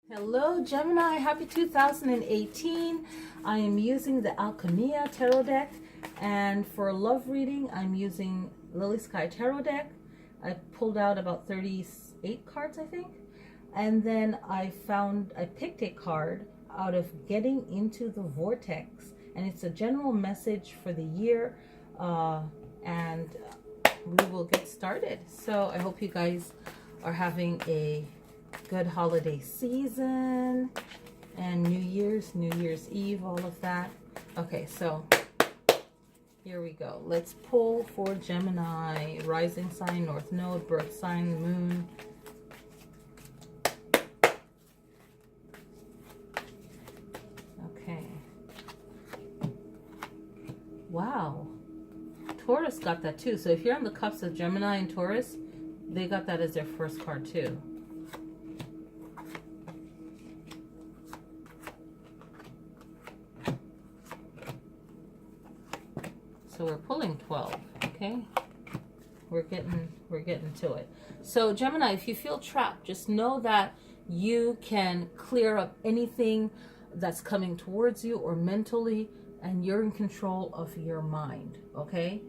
Hello Gemini, happy 2018. I am using the Alchemia tarot deck, and for love reading I'm using Lily Sky tarot deck. I pulled out about 38 cards I think, and then I picked a card out of Getting into the Vortex, and it's a general message for the year, and we will get started. So I hope you guys are having a good holiday season and New Year's Eve, all of that. Okay, so here we go. Let's pull for Gemini, rising sign, north node, birth sign, the moon. Okay. Wow. Taurus got that too. So if you're on the cups of Gemini and Taurus, they got that as their first card too. So we're pulling 12, okay? We're getting to it. So Gemini, if you feel trapped, just know that you can clear up anything that's coming towards you or mentally, and you're in control of your mind, okay?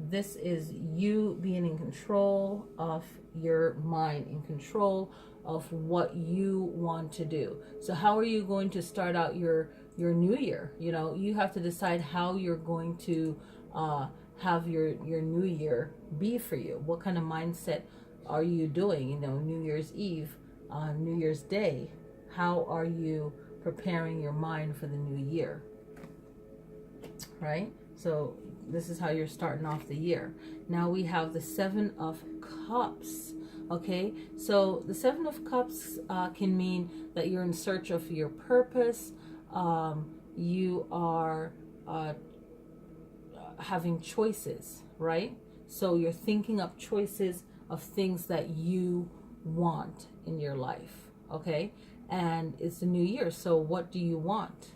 This is you being in control of your mind, in control of what you want to do. So how are you going to start out your new year? You know, you have to decide how you're going to have your new year be for you. What kind of mindset are you doing? You know, New Year's Eve, New Year's Day. How are you preparing your mind for the new year? Right? So this is how you're starting off the year. Now we have the Seven of Cups. Okay, so the Seven of Cups can mean that you're in search of your purpose. You are having choices, right? So you're thinking up choices of things that you want in your life, okay? And it's a new year, so what do you want,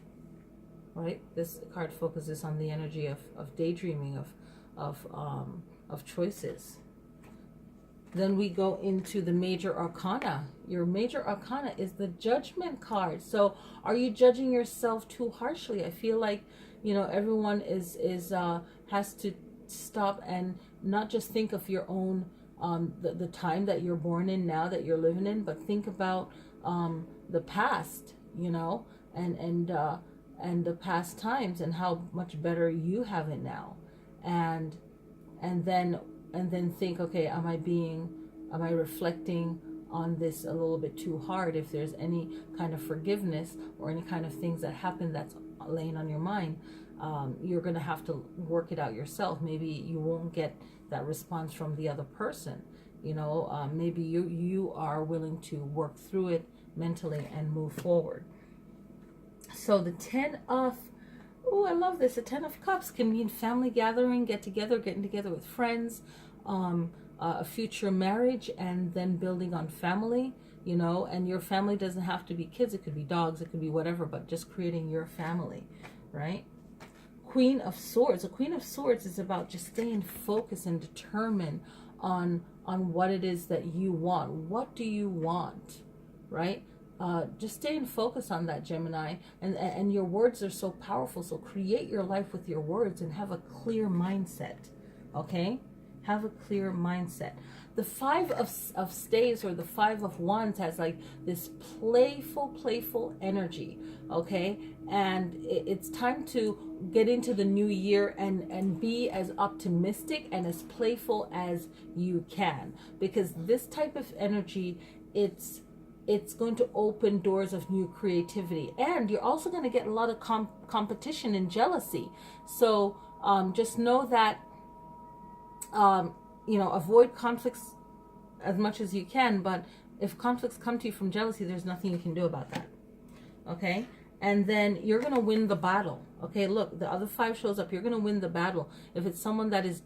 right? This card focuses on the energy of daydreaming, of choices. Then we go into the major arcana. Your major arcana is the Judgment card. So are you judging yourself too harshly? I feel like, you know, everyone has to stop and not just think of your own the time that you're born in now, that you're living in, but think about the past, you know, and the past times and how much better you have it now, and then think, okay, am I reflecting on this a little bit too hard? If there's any kind of forgiveness or any kind of things that happen that's laying on your mind, you're going to have to work it out yourself. Maybe you won't get that response from the other person. You know, maybe you are willing to work through it mentally and move forward. So the I love this. The Ten of Cups can mean family gathering, getting together with friends, a future marriage, and then building on family, you know, and your family doesn't have to be kids. It could be dogs, it could be whatever, but just creating your family, right? Queen of Swords. The Queen of Swords is about just staying focused and determined on what it is that you want. What do you want, right? Just staying focused on that, Gemini, and your words are so powerful. So create your life with your words and have a clear mindset, okay? Have a clear mindset. The Five of Staves, or the Five of Wands, has like this playful energy, okay? And it's time to get into the new year and be as optimistic and as playful as you can, because this type of energy, it's going to open doors of new creativity, and you're also going to get a lot of competition and jealousy. So just know that you know, avoid conflicts as much as you can, but if conflicts come to you from jealousy, there's nothing you can do about that, okay? And then you're going to win the battle, okay? Look, the other five shows up. You're going to win the battle. If it's someone that is,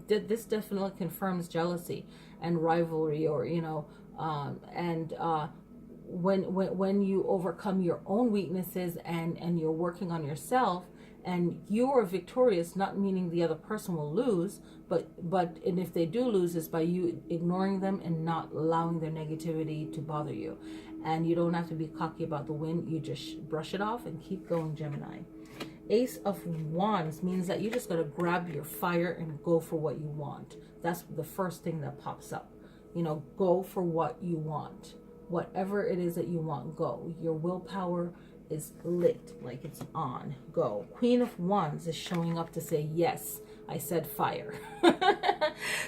this definitely confirms jealousy and rivalry, or, you know, when you overcome your own weaknesses and you're working on yourself, and you're victorious, not meaning the other person will lose, and if they do lose, is by you ignoring them and not allowing their negativity to bother you. and you don't have to be cocky about the win. You just brush it off and keep going, Gemini. Ace of Wands means that you just got to grab your fire and go for what you want. That's the first thing that pops up. You know, go for what you want. Whatever it is that you want, go. Your willpower is lit, like it's on. Go. Queen of Wands is showing up to say, yes, I said fire.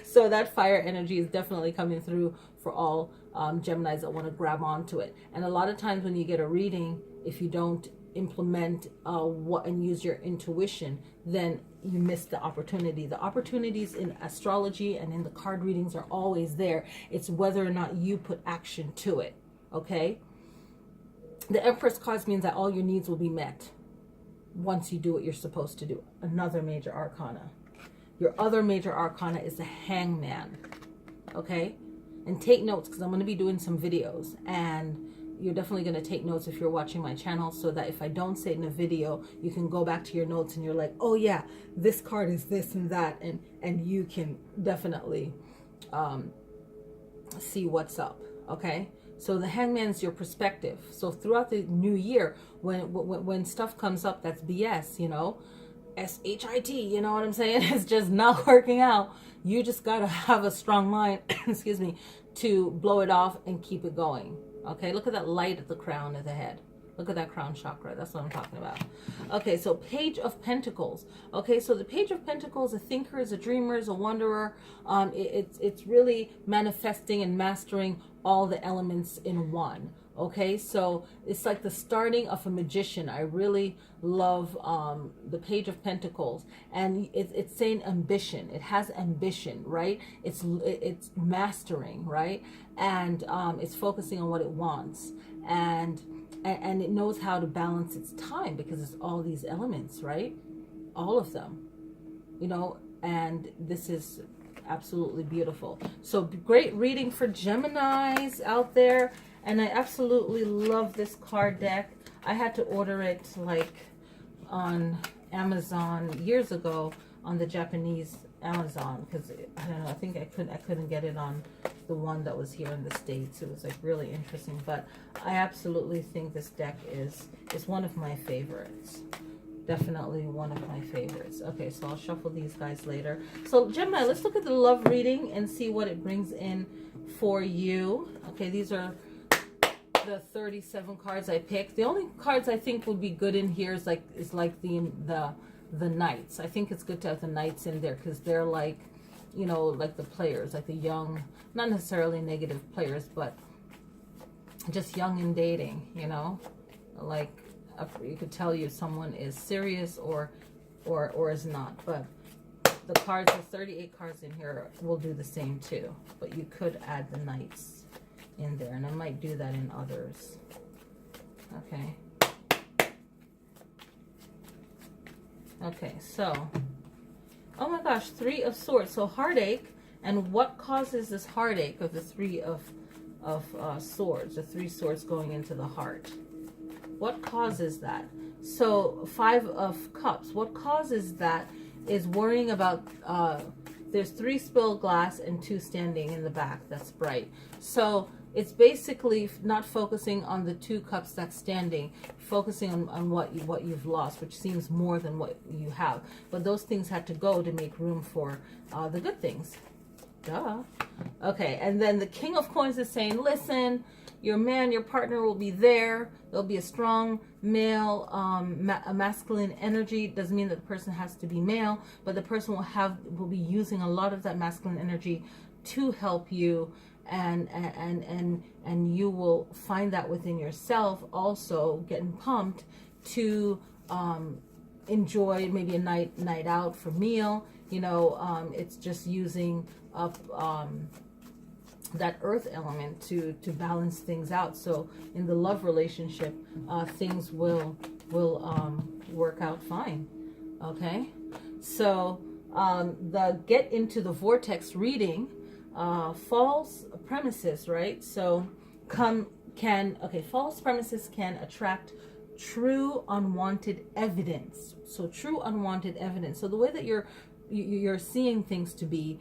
So that fire energy is definitely coming through for all Geminis that want to grab onto it. And a lot of times when you get a reading, if you don't implement what and use your intuition, then you miss the opportunity. The opportunities in astrology and in the card readings are always there. It's whether or not you put action to it. Okay? The Empress cards means that all your needs will be met once you do what you're supposed to do. Another major arcana. Your other major arcana is the Hangman. Okay? And take notes, because I'm going to be doing some videos, and you're definitely going to take notes if you're watching my channel, so that if I don't say it in a video, you can go back to your notes and you're like, oh yeah, this card is this and that, and you can definitely see what's up. Okay? So the Hangman is your perspective. So throughout the new year, when stuff comes up that's BS, you know, SHIT, you know what I'm saying? It's just not working out. You just got to have a strong mind, excuse me, to blow it off and keep it going. Okay, look at that light at the crown of the head. Look at that crown chakra. That's what I'm talking about. Okay, so Page of Pentacles. Okay, so the Page of Pentacles, a thinker, is a dreamer, is a wanderer. It's really manifesting and mastering all the elements in one. Okay, so it's like the starting of a magician. I really love the Page of Pentacles, and it's saying ambition. It has ambition, right? It's mastering, right? And it's focusing on what it wants, and it knows how to balance its time, because it's all these elements, right? All of them, you know. And this is absolutely beautiful. So great reading for Geminis out there. And I absolutely love this card deck. I had to order it like on Amazon years ago, on the Japanese Amazon, because I don't know, I think I couldn't get it on the one that was here in the States. It was like really interesting, but I absolutely think this deck is one of my favorites. Definitely one of my favorites. Okay, so I'll shuffle these guys later. So Gemini, let's look at the love reading and see what it brings in for you. Okay, these are the 37 cards I picked. The only cards I think would be good in here is like the knights. I think it's good to have the knights in there, because they're like, you know, like the players, like the young, not necessarily negative players, but just young and dating, you know, like you could tell you someone is serious or is not. But the cards, the 38 cards in here will do the same too, but you could add the knights in there, and I might do that in others. Okay. Okay, so, oh my gosh, 3 of Swords. So heartache, and what causes this heartache of the 3 of Swords, the 3 swords going into the heart? What causes that? So 5 of Cups. What causes that is worrying about, there's 3 spilled glass and 2 standing in the back. That's bright. So it's basically not focusing on the 2 cups that's standing, focusing on what you've lost, which seems more than what you have. But those things had to go to make room for the good things. Duh. Okay, and then the King of Coins is saying, listen, your man, your partner will be there. There'll be a strong male, a masculine energy. Doesn't mean that the person has to be male, but the person will be using a lot of that masculine energy to help you, and you will find that within yourself also, getting pumped to enjoy maybe a night out for meal. You know, it's just using up that earth element to balance things out. So in the love relationship, things will work out fine. Okay, so the get into the vortex reading, false premises, right? So false premises can attract true unwanted evidence. So true unwanted evidence. So the way that you're seeing things to be,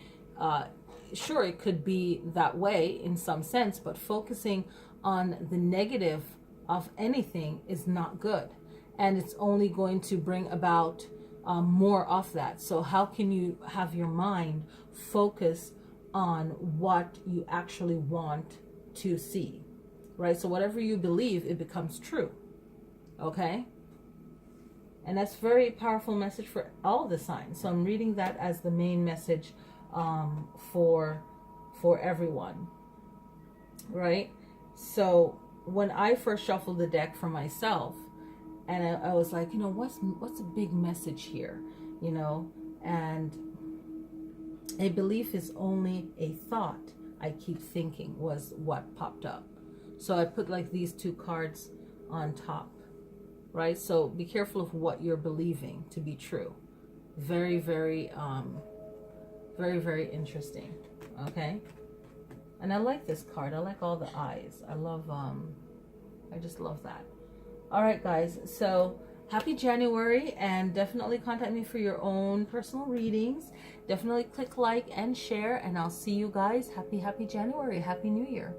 sure, it could be that way in some sense, but focusing on the negative of anything is not good, and it's only going to bring about more of that. So how can you have your mind focus on what you actually want to see, right? So whatever you believe, it becomes true. Okay? And that's very powerful message for all the signs. So I'm reading that as the main message for everyone, right? So when I first shuffled the deck for myself, and I was like, what's a big message here, and a belief is only a thought I keep thinking was what popped up. So I put like these two cards on top, right? So be careful of what you're believing to be true. Very, very, very, very interesting. Okay. And I like this card. I like all the eyes. I just love that. All right, guys. So happy January, and definitely contact me for your own personal readings. Definitely click like and share, and I'll see you guys. Happy January. Happy New Year.